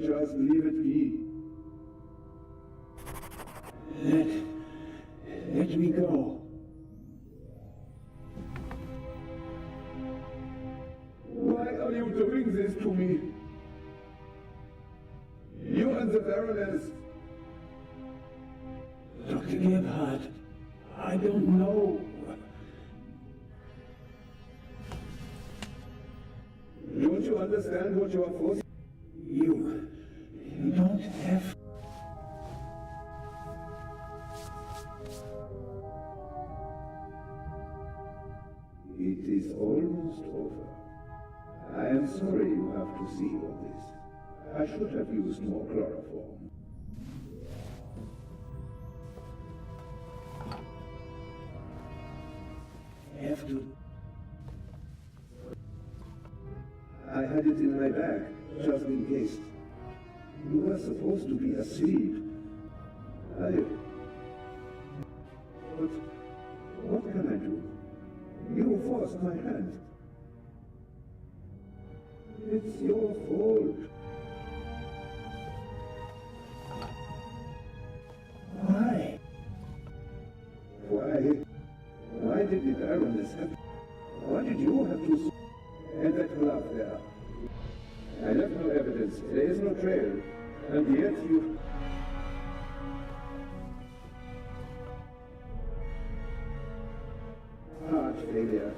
just leave it be? Let me go. Why are you doing this to me? You and the Baroness. Dr. Gebhardt, I don't know. Don't you understand what you are forcing? You don't have... It is almost over. I am sorry you have to see all this. I should have used more chloroform. Have to... I had it in my bag, just in case. You were supposed to be asleep. But what can I do? You forced my hand. It's your fault. Why? Why did the Baroness have... Why did you have to... And that glove there. I left no evidence. There is no trail. And yet you... Heart failure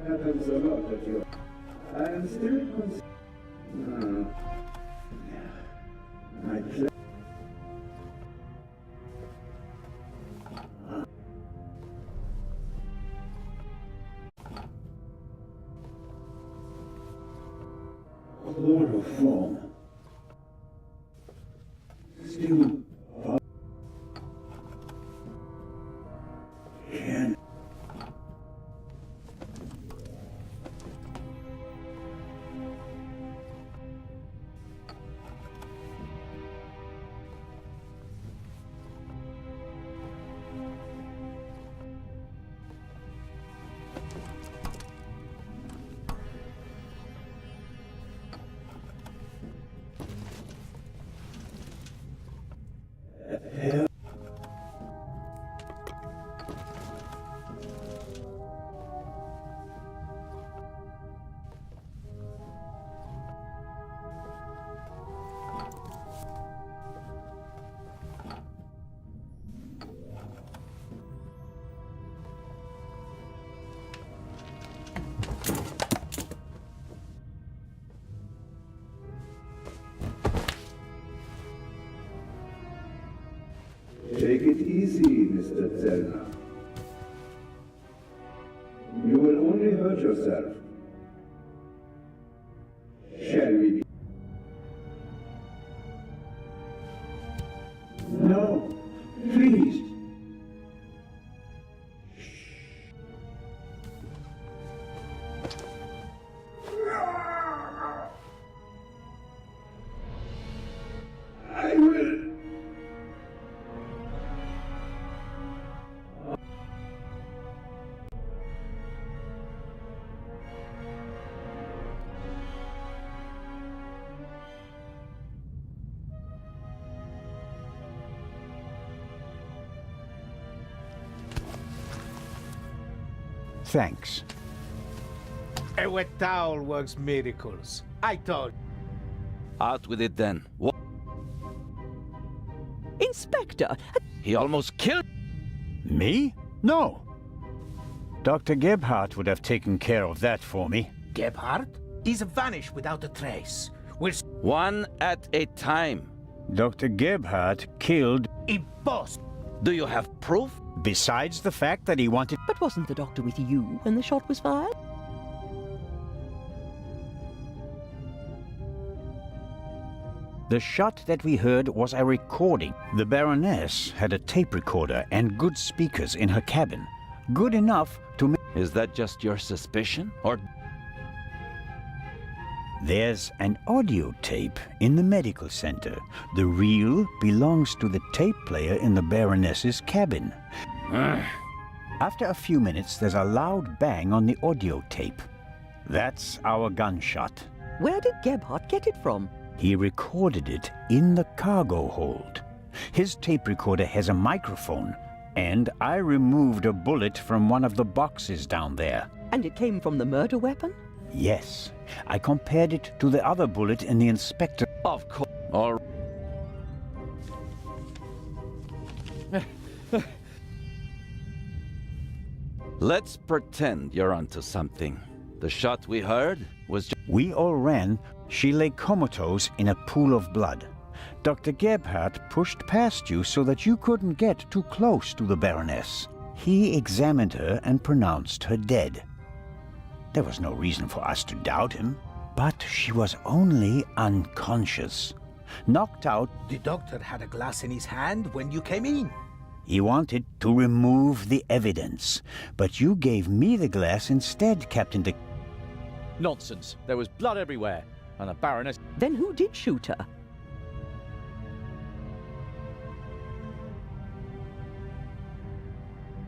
happens a lot at your... I am still my pleasure. Chloroform. Still... Can... Take it easy, Mr. Zellner. You will only hurt yourself. Shall we be? No, please. I will. Thanks. A wet towel works miracles. I told. Out with it then. What? Inspector! He almost killed... Me? No. Dr. Gebhardt would have taken care of that for me. Gebhardt? He's vanished without a trace. We're... One at a time. Dr. Gebhardt killed... Impossible. Do you have proof? Besides the fact that he wanted... But wasn't the doctor with you when the shot was fired? The shot that we heard was a recording. The Baroness had a tape recorder and good speakers in her cabin. Good enough to make... Is that just your suspicion? Or... There's an audio tape in the medical center. The reel belongs to the tape player in the Baroness's cabin. After a few minutes, there's a loud bang on the audio tape. That's our gunshot. Where did Gebhardt get it from? He recorded it in the cargo hold. His tape recorder has a microphone, and I removed a bullet from one of the boxes down there. And it came from the murder weapon? Yes, I compared it to the other bullet in the inspector. Of course. All Let's pretend you're onto something. The shot we heard was just... We all ran. She lay comatose in a pool of blood. Dr. Gebhardt pushed past you so that you couldn't get too close to the Baroness. He examined her and pronounced her dead. There was no reason for us to doubt him, but she was only unconscious. Knocked out. The doctor had a glass in his hand when you came in. He wanted to remove the evidence, but you gave me the glass instead, Captain de... Nonsense. There was blood everywhere, and the Baroness... Then who did shoot her?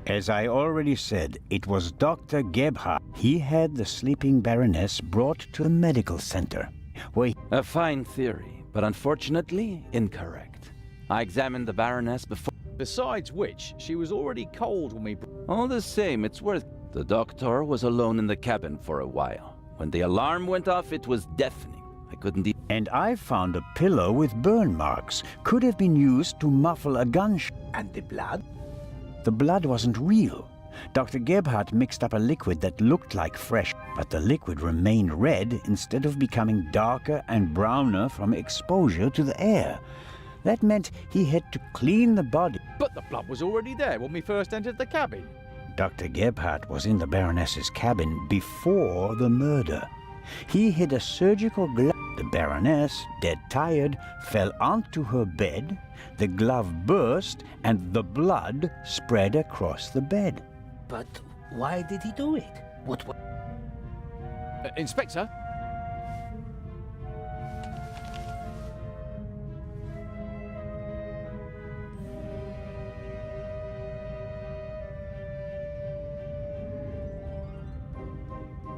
As I already said, it was Dr. Gebhardt. He had the sleeping Baroness brought to the medical center, where he... A fine theory, but unfortunately incorrect. I examined the Baroness before... Besides which, she was already cold when we... All the same, it's worth... The doctor was alone in the cabin for a while. When the alarm went off, it was deafening. I couldn't even... And I found a pillow with burn marks. Could have been used to muffle a gunshot. And the blood? The blood wasn't real. Dr. Gebhardt mixed up a liquid that looked like fresh, but the liquid remained red instead of becoming darker and browner from exposure to the air. That meant he had to clean the body. But the blood was already there when we first entered the cabin. Dr. Gebhardt was in the Baroness's cabin before the murder. He hid a surgical glove. The Baroness, dead tired, fell onto her bed. The glove burst, and the blood spread across the bed. But why did he do it? What? Inspector?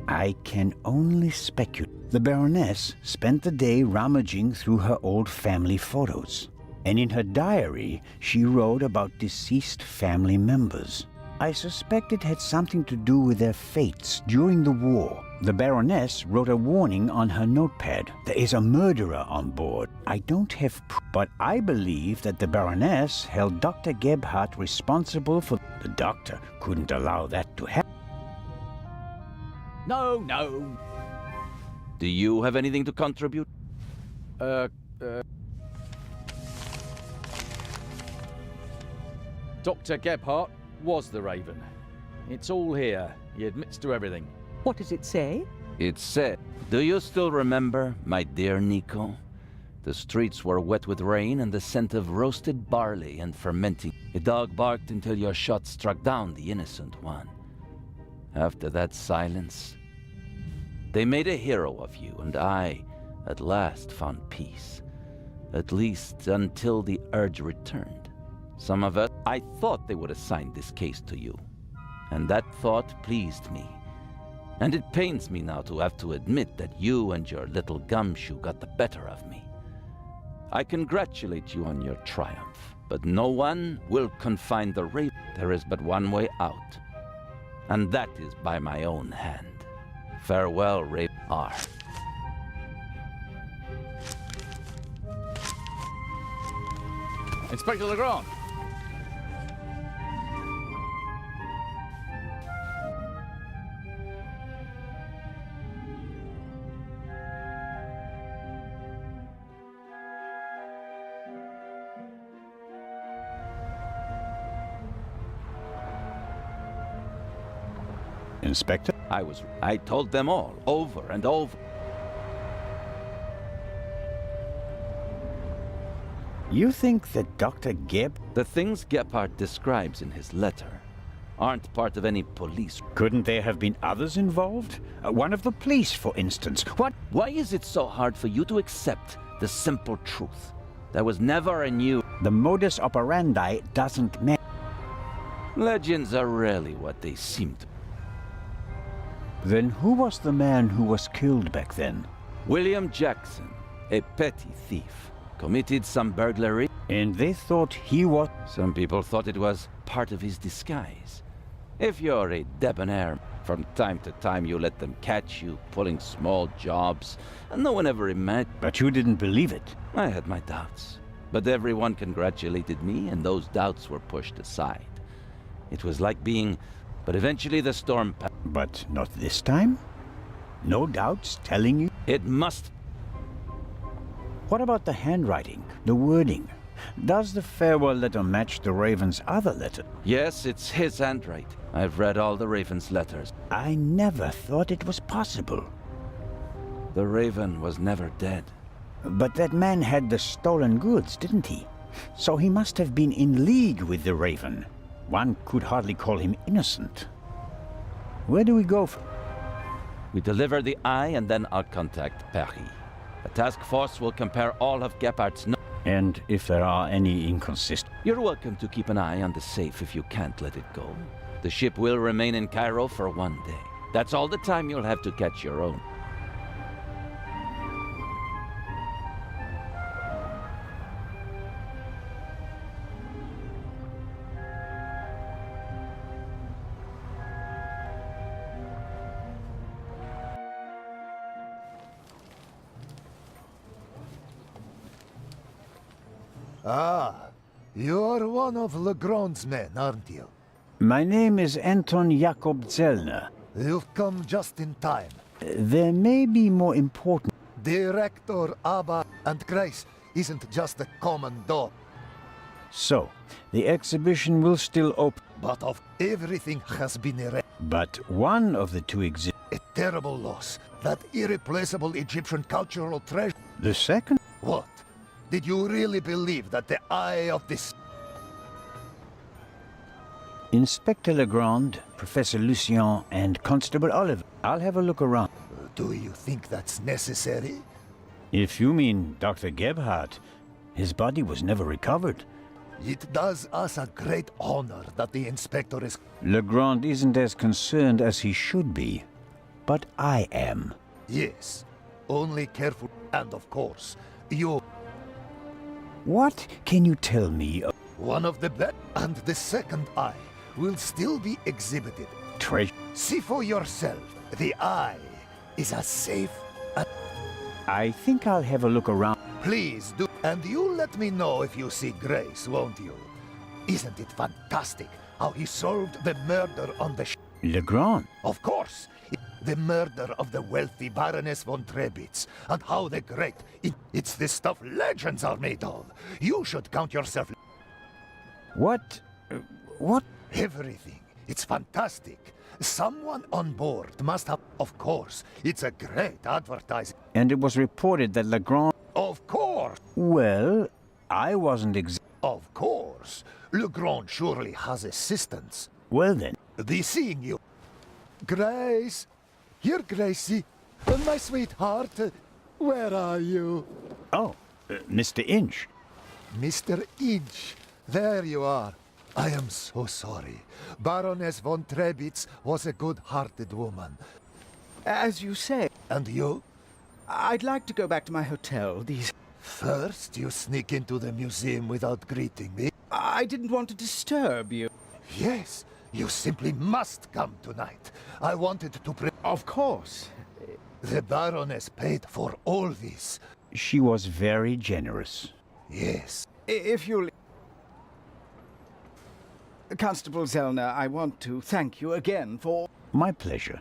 I can only speculate. The Baroness spent the day rummaging through her old family photos, and in her diary she wrote about deceased family members. I suspect it had something to do with their fates during the war. The Baroness wrote a warning on her notepad. There is a murderer on board. I don't have proof, but I believe that the Baroness held Dr. Gebhardt responsible for... The doctor couldn't allow that to happen. No, no. Do you have anything to contribute? Dr. Gebhardt was the Raven. It's all here. He admits to everything. What does it say? It said, do you still remember, my dear Nico? The streets were wet with rain and the scent of roasted barley and fermenting. A dog barked until your shot struck down the innocent one. After that silence, they made a hero of you, and I, at last, found peace. At least until the urge returned. Some of us, I thought they would assign this case to you. And that thought pleased me. And it pains me now to have to admit that you and your little gumshoe got the better of me. I congratulate you on your triumph, but no one will confine the Raven. There is but one way out. And that is by my own hand. Farewell, Raven R. Inspector Legrand. Inspector? I told them all, over and over. You think that Dr. The things Gebhardt describes in his letter aren't part of any police. Couldn't there have been others involved? One of the police, for instance. What? Why is it so hard for you to accept the simple truth? There was never a new... The modus operandi doesn't matter. Legends are rarely what they seem to. Then who was the man who was killed back then? William Jackson, a petty thief, committed some burglary. And they thought he was... Some people thought it was part of his disguise. If you're a debonair, from time to time you let them catch you pulling small jobs, and no one ever imagined. But you didn't believe it. I had my doubts, but everyone congratulated me, and those doubts were pushed aside. It was like being... But eventually the storm passed. But not this time? No doubts telling you? It must... What about the handwriting, the wording? Does the farewell letter match the Raven's other letter? Yes, it's his handwriting. I've read all the Raven's letters. I never thought it was possible. The Raven was never dead. But that man had the stolen goods, didn't he? So he must have been in league with the Raven. One could hardly call him innocent. Where do we go from? We deliver the eye and then I'll contact Paris. A task force will compare all of Gephardt's notes. And if there are any inconsistencies... You're welcome to keep an eye on the safe if you can't let it go. The ship will remain in Cairo for 1 day. That's all the time you'll have to catch your own. Ah, you're one of Legrand's men, aren't you? My name is Anton Jakob Zellner. You've come just in time. There may be more important... Director Abba and Grace isn't just a common dog, So, the exhibition will still open... but of everything has been erased. But one of the two exists. A terrible loss. That irreplaceable Egyptian cultural treasure. The second? What? Did you really believe that the eye of this... Inspector Legrand, Professor Lucien, and Constable Oliver. I'll have a look around. Do you think that's necessary? If you mean Dr. Gebhardt, his body was never recovered. It does us a great honor that the inspector is... Legrand isn't as concerned as he should be. But I am. Yes. Only careful. And of course, you... What can you tell me of One of the best. And the second eye will still be exhibited. treasure? See for yourself. The eye is as safe as... I think I'll have a look around. Please do. And you let me know if you see Grace, won't you? Isn't it fantastic how he solved the murder on the ship? Legrand? Of course. The murder of the wealthy Baroness von Trebitz. And how the great... It's the stuff legends are made of. You should count yourself... What? What? Everything. It's fantastic. Someone on board must have... Of course. It's a great advertising. And it was reported that Legrand... Of course. Well, I wasn't Of course. Legrand surely has assistants. Well then. Be seeing you. Grace. Here, Gracie. My sweetheart. Where are you? Oh, Mr. Inch. Mr. Inch. There you are. I am so sorry. Baroness von Trebitz was a good-hearted woman. As you say, And you? I'd like to go back to my hotel. First, you sneak into the museum without greeting me. I didn't want to disturb you. Yes, you simply must come tonight. I wanted to Of course. The Baroness paid for all this. She was very generous. Yes. If you'll... Constable Zellner, I want to thank you again for... My pleasure.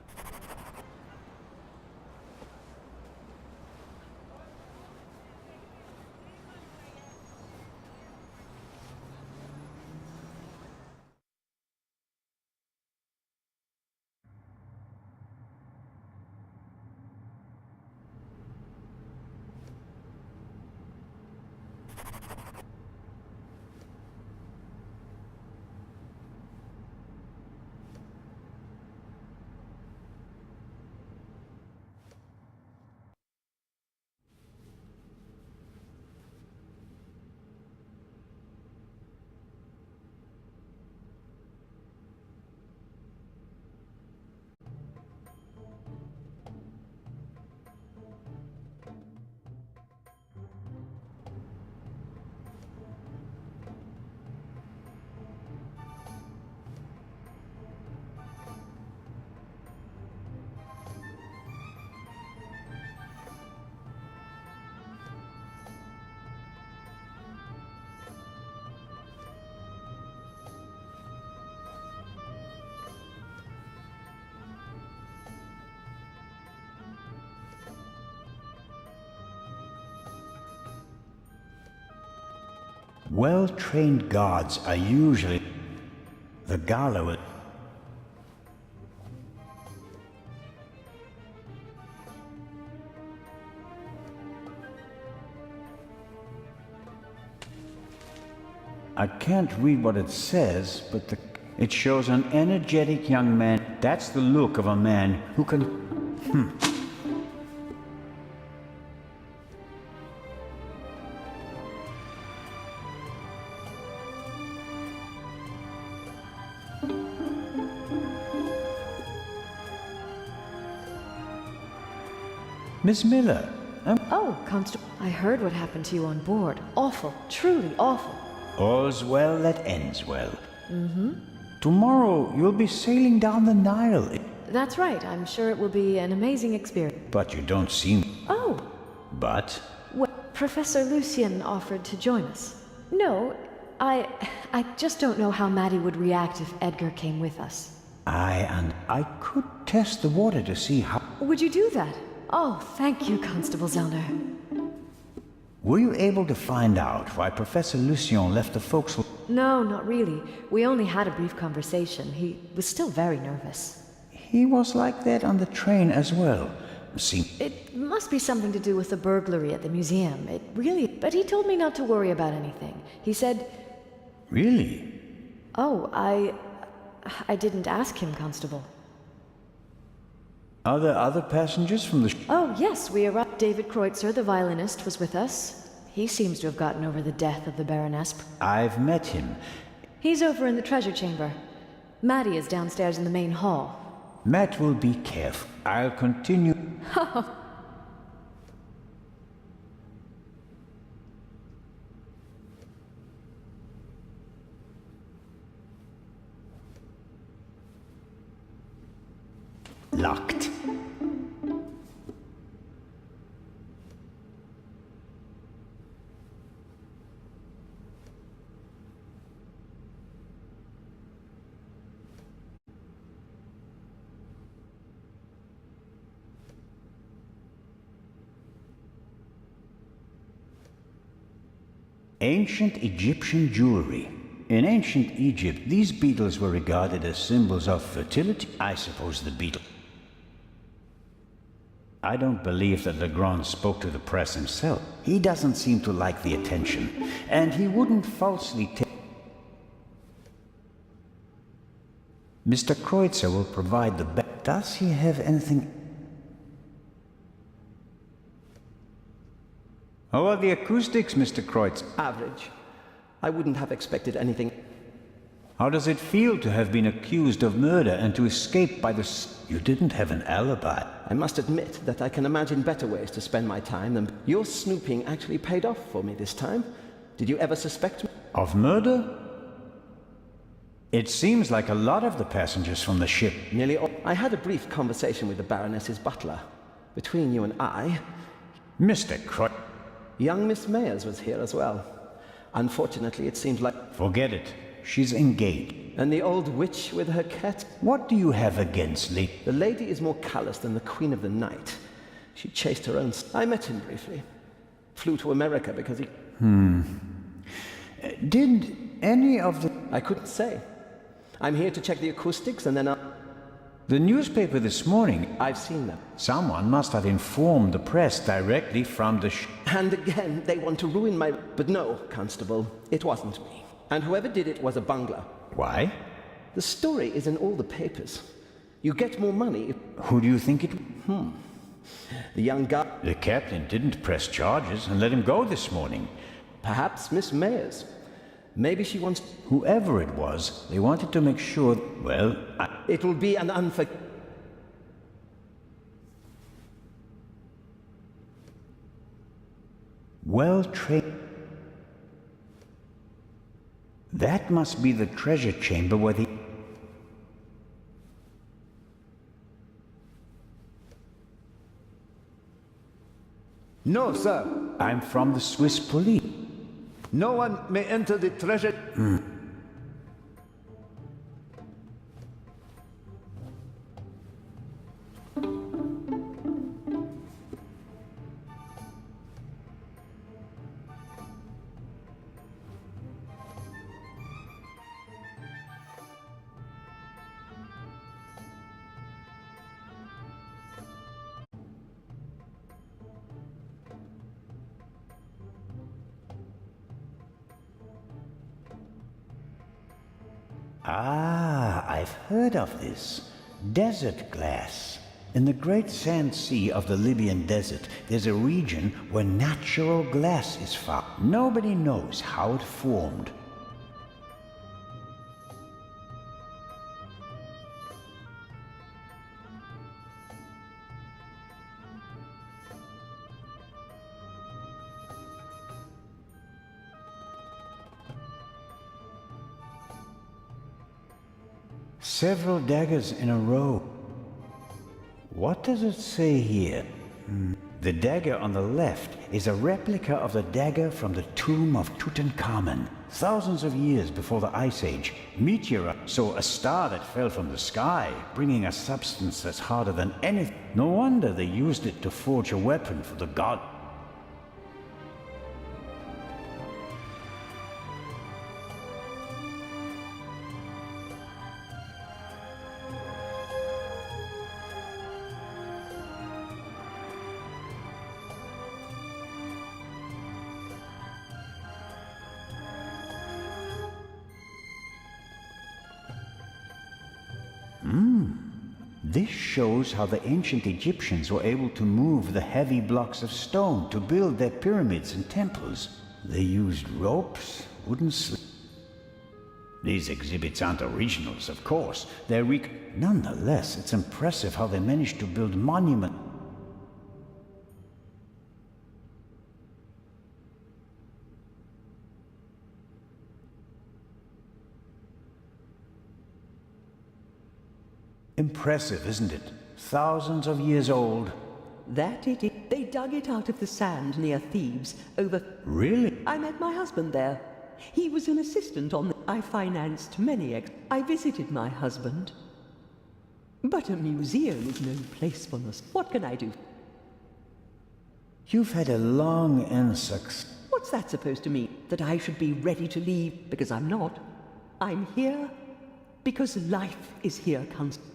Well-trained guards are usually... The Gala will... I can't read what it says, but it shows an energetic young man. That's the look of a man who can... Miss Miller, Oh, Constable, I heard what happened to you on board. Awful, truly awful. all's well that ends well. Tomorrow you'll be sailing down the Nile. That's right, I'm sure it will be an amazing experience. But you don't seem... Oh, But? well, Professor Lucien offered to join us. No, I just don't know how Maddie would react if Edgar came with us. I could test the water to see how... Would you do that? Oh, thank you, Constable Zellner. Were you able to find out why Professor Lucien left the forecastle? No, not really. We only had a brief conversation. He was still very nervous. He was like that on the train as well. See, It must be something to do with the burglary at the museum. It really... But he told me not to worry about anything. He said... really? Oh, I didn't ask him, Constable. Are there other passengers from the... Oh, yes, we arrived. David Kreutzer, the violinist, was with us. He seems to have gotten over the death of the Baroness. I've met him. He's over in the treasure chamber. Maddie is downstairs in the main hall. Matt will be careful. I'll continue... Locked. Ancient Egyptian jewelry. In ancient Egypt, these beetles were regarded as symbols of fertility. I suppose the beetle... I don't believe that Legrand spoke to the press himself. He doesn't seem to like the attention, and he wouldn't falsely take... Mr. Kreutzer will provide the best. Does he have anything... How are the acoustics, Mr. Kreutzer? Average. I wouldn't have expected anything. How does it feel to have been accused of murder and to escape by the... You didn't have an alibi. I must admit that I can imagine better ways to spend my time than... Your snooping actually paid off for me this time. Did you ever suspect me? Of murder? It seems like a lot of the passengers from the ship... Nearly all. I had a brief conversation with the Baroness's butler. Between you and I... Mr. Kreutzer... Young Miss Mayers was here as well. Unfortunately, it seems like... Forget it. She's engaged. And the old witch with her cat? What do you have against Lee? The lady is more callous than the Queen of the Night. She chased her own... I met him briefly. Flew to America because he... Did any of the... I couldn't say. I'm here to check the acoustics and then I'll... The newspaper this morning... I've seen them. Someone must have informed the press directly from the And again, they want to ruin my... But no, Constable, it wasn't me. And whoever did it was a bungler. Why? The story is in all the papers. You get more money. Who do you think it... The young guy... The captain didn't press charges and let him go this morning. Perhaps Miss Mayers. Maybe she wants... Whoever it was, they wanted to make sure... Well, It will be an well-trained... That must be the treasure chamber where the... No, sir. I'm from the Swiss police. No one may enter the treasure... Ah, I've heard of this. Desert glass. In the great sand sea of the Libyan desert, there's a region where natural glass is found. Nobody knows how it formed. Several daggers in a row. What does it say here? The dagger on the left is a replica of the dagger from the tomb of Tutankhamun. Thousands of years before the Ice Age, meteorite saw a star that fell from the sky, bringing a substance that's harder than anything. No wonder they used it to forge a weapon for the god. This shows how the ancient Egyptians were able to move the heavy blocks of stone to build their pyramids and temples. They used ropes, wooden These exhibits aren't originals, of course. They're Nonetheless, it's impressive how they managed to build monuments. Impressive, isn't it? Thousands of years old. That it is. They dug it out of the sand near Thebes over... Really? I met my husband there. He was an assistant on the... I financed many I visited my husband. But a museum is no place for us. What can I do? You've had a long and What's that supposed to mean? That I should be ready to leave because I'm not? I'm here because life is here, Constable.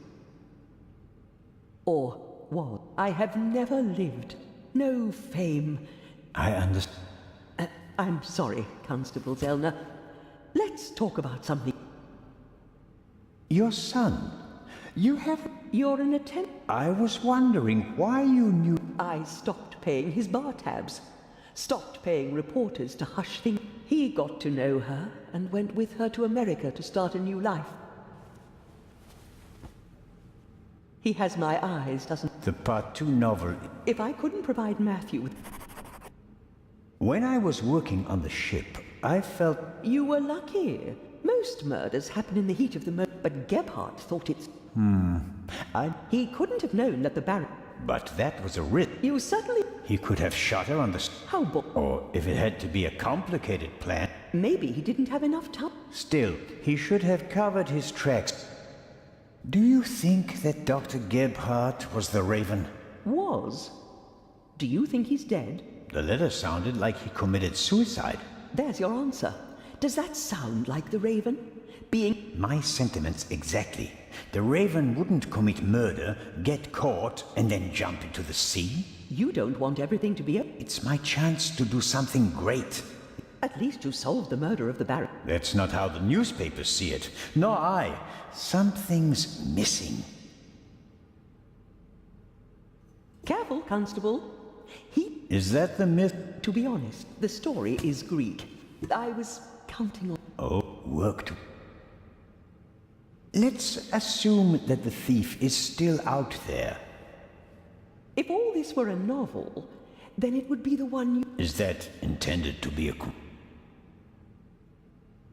Or what? I have never lived. No fame. I understand. I'm sorry, Constable Zellner. Let's talk about something. Your son. You have... You're an attendant. I was wondering why you knew... I stopped paying his bar tabs. Stopped paying reporters to hush things. He got to know her and went with her to America to start a new life. He has my eyes, doesn't... The Part 2 novel... If I couldn't provide Matthew with... When I was working on the ship, I felt... You were lucky. Most murders happen in the heat of the moment, but Gebhardt thought it's... He couldn't have known that the Baron... But that was a risk. You certainly... He could have shot her on the... How Or if it had to be a complicated plan... Maybe he didn't have enough time. Still, he should have covered his tracks. Do you think that Dr. Gebhardt was the Raven? Was? Do you think he's dead? The letter sounded like he committed suicide. There's your answer. Does that sound like the Raven? Being... My sentiments exactly. The Raven wouldn't commit murder, get caught, and then jump into the sea. You don't want everything to be... It's my chance to do something great. At least you solved the murder of the Baron. That's not how the newspapers see it. Nor I. Something's missing. Careful, Constable. He... Is that the myth? To be honest, the story is Greek. I was counting on... Oh, work to... Let's assume that the thief is still out there. If all this were a novel, then it would be the one you... Is that intended to be a coup?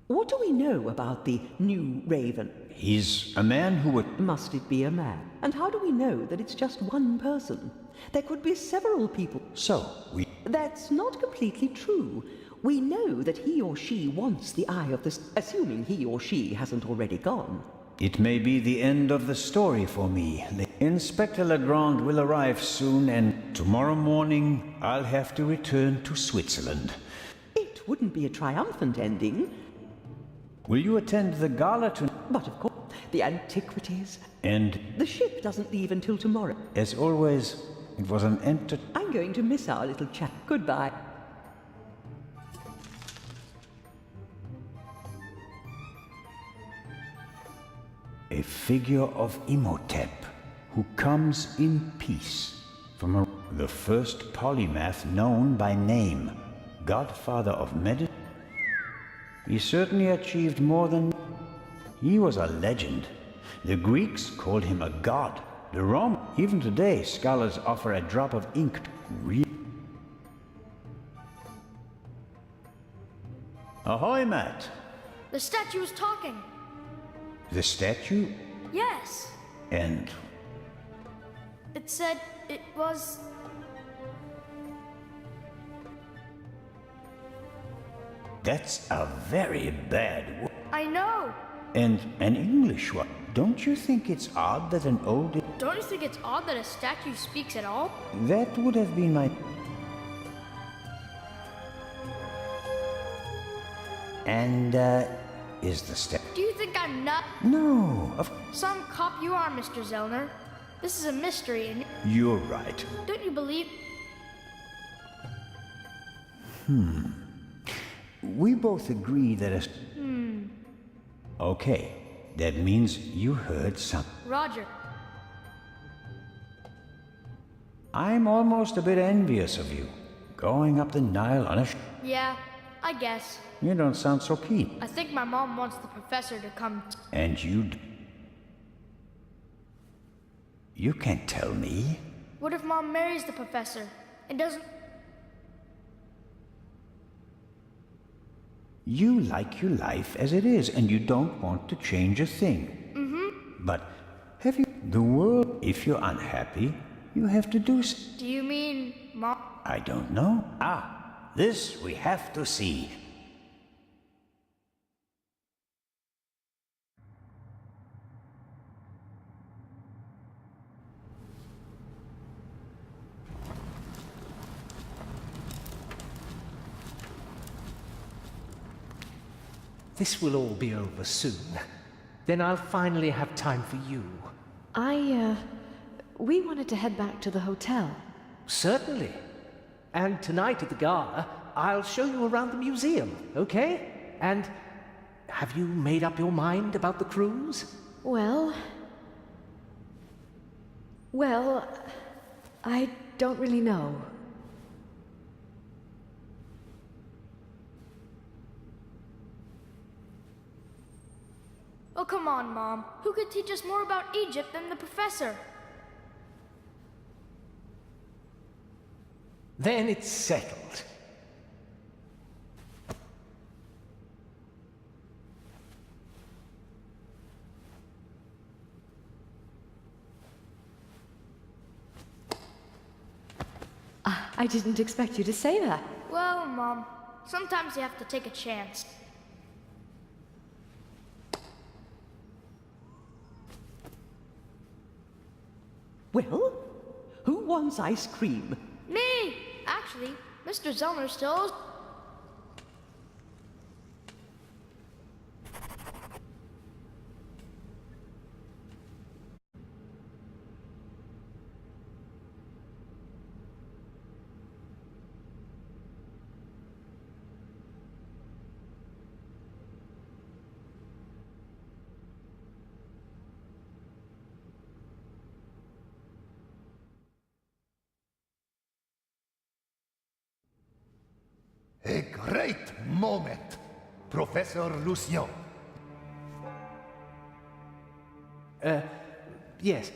What do we know about the new Raven? He's a man who would... Must it be a man? And how do we know that it's just one person? There could be several people. So, we... That's not completely true. We know that he or she wants the eye of the... Assuming he or she hasn't already gone. It may be the end of the story for me. Inspector Legrand will arrive soon, and tomorrow morning I'll have to return to Switzerland. It wouldn't be a triumphant ending. Will you attend the gala tonight? But of course, the antiquities. And... The ship doesn't leave until tomorrow. As always, it was an I'm going to miss our little chat. Goodbye. a figure of Imhotep, who comes in peace from the first polymath known by name, godfather of medicine. He certainly achieved more than... He was a legend. The Greeks called him a god. The Romans... Even today, scholars offer a drop of ink to read. Ahoy, Matt! The statue was talking. The statue? Yes. And... It said it was... That's a very bad word. I know. And an English one. Don't you think it's odd that an old... Don't you think it's odd that a statue speaks at all? That would have been my... And, is the statue... Do you think I'm nuts? No, of... Some cop you are, Mr. Zellner. This is a mystery, and... You're right. Don't you believe... We both agree that a... Okay, that means you heard something. Roger. I'm almost a bit envious of you. Going up the Nile on a... Yeah, I guess. You don't sound so keen. I think my mom wants the professor to come... And You can't tell me. What if Mom marries the professor and doesn't... You like your life as it is, and you don't want to change a thing. But have you... The world... If you're unhappy, you have to do... Do you mean Mom... I don't know. This we have to see. This will all be over soon. Then I'll finally have time for you. We wanted to head back to the hotel. Certainly. And tonight at the gala, I'll show you around the museum, okay? And have you made up your mind about the cruise? Well, I don't really know. Oh, come on, Mom. Who could teach us more about Egypt than the professor? Then it's settled. I didn't expect you to say that. Well, Mom, sometimes you have to take a chance. Well, who wants ice cream? Me! Actually, Mr. Zellner still... A great moment, Professor Lucien. Yes.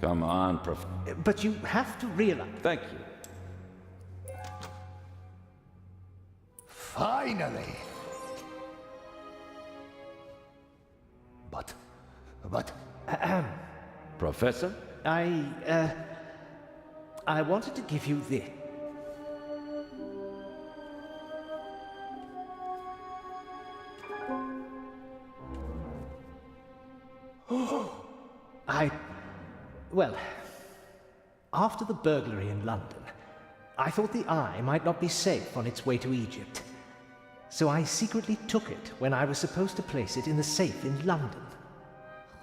Come on, Prof. But you have to realize... Thank you. Finally! But... Professor? I wanted to give you this. Well, after the burglary in London, I thought the Eye might not be safe on its way to Egypt. So I secretly took it when I was supposed to place it in the safe in London.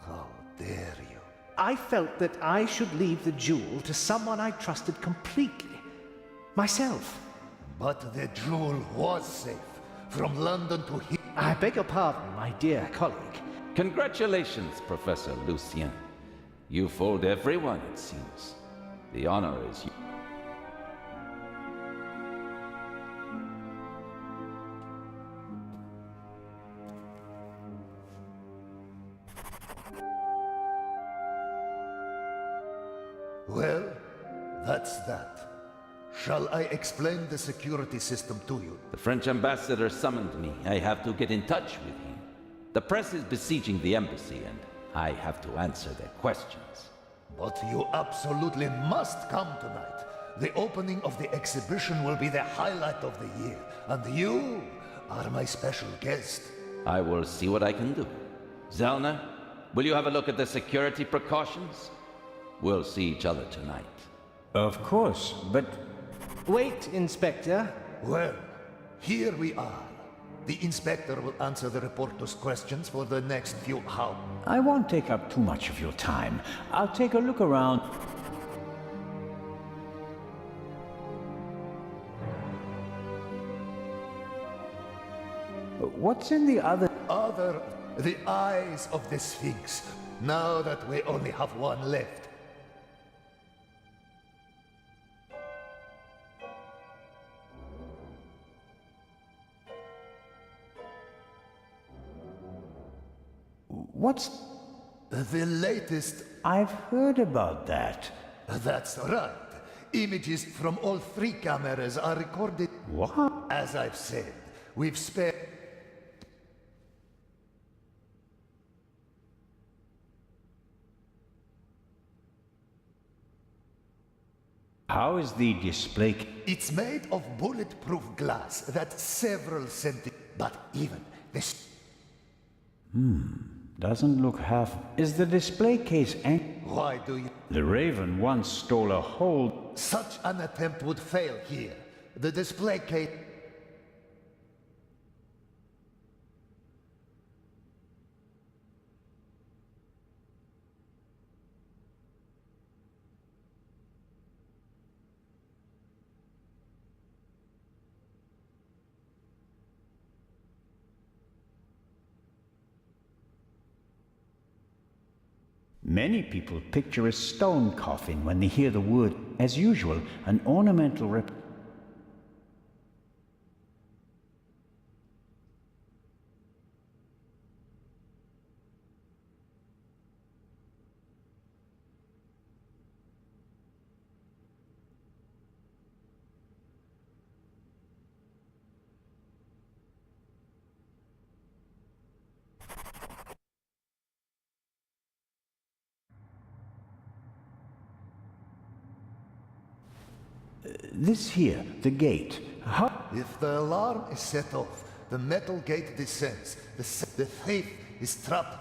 How dare you? I felt that I should leave the jewel to someone I trusted completely. Myself. But the jewel was safe. From London to here. I beg your pardon, my dear colleague. Congratulations, Professor Lucien. You fooled everyone, it seems. The honor is yours. Well, that's that. Shall I explain the security system to you? The French ambassador summoned me. I have to get in touch with him. The press is besieging the embassy, and I have to answer their questions. But you absolutely must come tonight. The opening of the exhibition will be the highlight of the year, and you are my special guest. I will see what I can do. Zelna, will you have a look at the security precautions? We'll see each other tonight. Of course, but... Wait, Inspector. Well, here we are. The inspector will answer the reporter's questions for the next few hours. I won't take up too much of your time. I'll take a look around. What's in the other... The eyes of the Sphinx. Now that we only have one left. What's... The latest... I've heard about that. That's right. Images from all 3 cameras are recorded. What? As I've said, we've spared... How is the display... It's made of bulletproof glass that's several centimeters... But even this... Doesn't look half... Is the display case... Why do you... The Raven once stole a whole... Such an attempt would fail here. The display case... Many people picture a stone coffin when they hear the word. As usual, an ornamental This here, the gate. How... If the alarm is set off, the metal gate descends. The thief is trapped.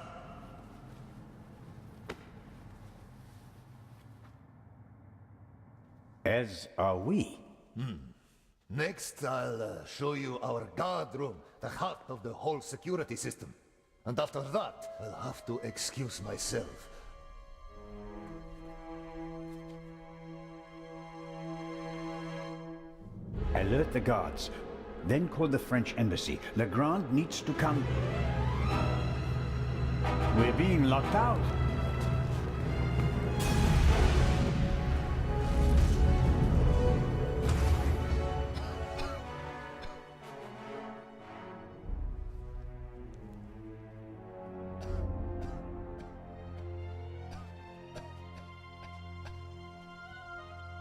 As are we. Next, I'll show you our guard room, the heart of the whole security system. And after that, I'll have to excuse myself. Alert the guards. Then call the French embassy. Legrand needs to come. We're being locked out.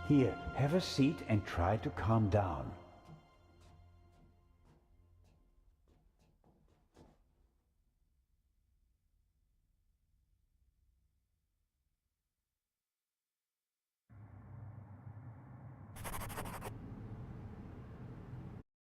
Here, have a seat and try to calm down.